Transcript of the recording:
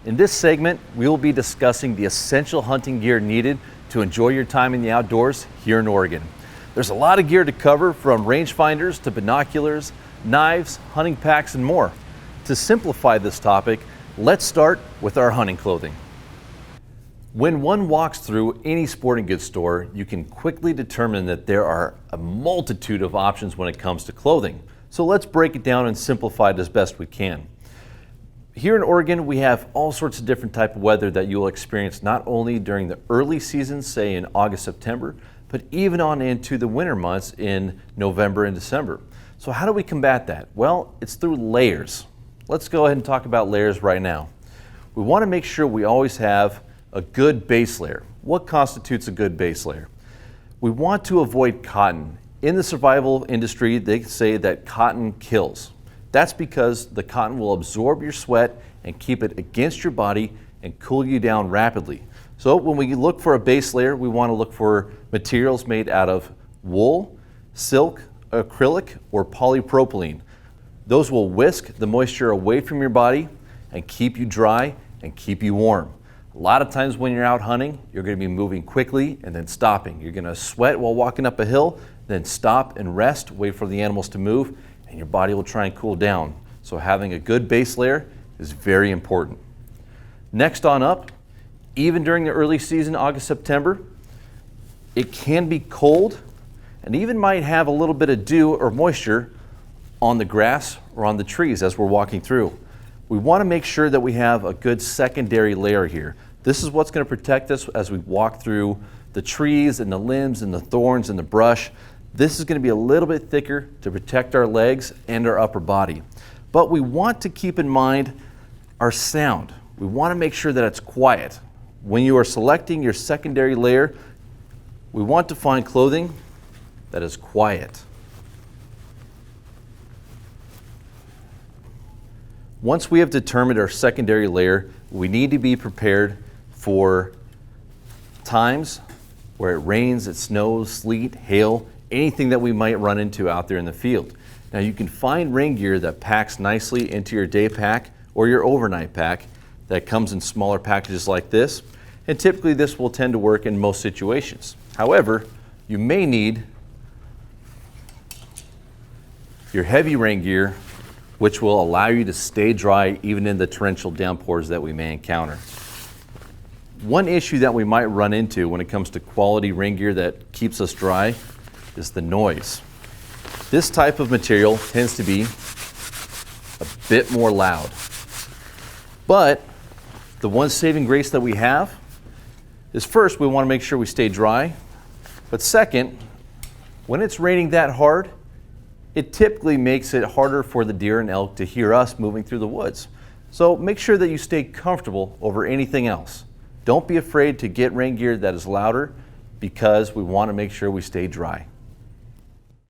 In this segment, we will be discussing the essential hunting gear needed to enjoy your time in the outdoors here in Oregon. There's a lot of gear to cover, from rangefinders to binoculars, knives, hunting packs, and more. To simplify this topic, let's start with our hunting clothing. When one walks through any sporting goods store, you can quickly determine that there are a multitude of options when it comes to clothing. So let's break it down and simplify it as best we can. Here in Oregon, we have all sorts of different type of weather that you will experience not only during the early season, say in August, September, but even on into the winter months in November and December. So how do we combat that? Well, it's through layers. Let's go ahead and talk about layers right now. We want to make sure we always have a good base layer. What constitutes a good base layer? We want to avoid cotton. In the survival industry, they say that cotton kills. That's because the cotton will absorb your sweat and keep it against your body and cool you down rapidly. So when we look for a base layer, we want to look for materials made out of wool, silk, acrylic, or polypropylene. Those will whisk the moisture away from your body and keep you dry and keep you warm. A lot of times when you're out hunting, you're going to be moving quickly and then stopping. You're going to sweat while walking up a hill, then stop and rest, wait for the animals to move, and your body will try and cool down. So having a good base layer is very important. Next on up, even during the early season, August, September, it can be cold and even might have a little bit of dew or moisture on the grass or on the trees as we're walking through. We want to make sure that we have a good secondary layer here. This is what's going to protect us as we walk through the trees and the limbs and the thorns and the brush. This is going to be a little bit thicker to protect our legs and our upper body. But we want to keep in mind our sound. We want to make sure that it's quiet. When you are selecting your secondary layer, we want to find clothing that is quiet. Once we have determined our secondary layer, we need to be prepared for times where it rains, it snows, sleet, hail, anything that we might run into out there in the field. Now you can find rain gear that packs nicely into your day pack or your overnight pack that comes in smaller packages like this, and typically this will tend to work in most situations. However, you may need your heavy rain gear, which will allow you to stay dry even in the torrential downpours that we may encounter. One issue that we might run into when it comes to quality rain gear that keeps us dry is the noise. This type of material tends to be a bit more loud. But the one saving grace that we have is, first, we want to make sure we stay dry. But second, when it's raining that hard, it typically makes it harder for the deer and elk to hear us moving through the woods. So make sure that you stay comfortable over anything else. Don't be afraid to get rain gear that is louder, because we want to make sure we stay dry.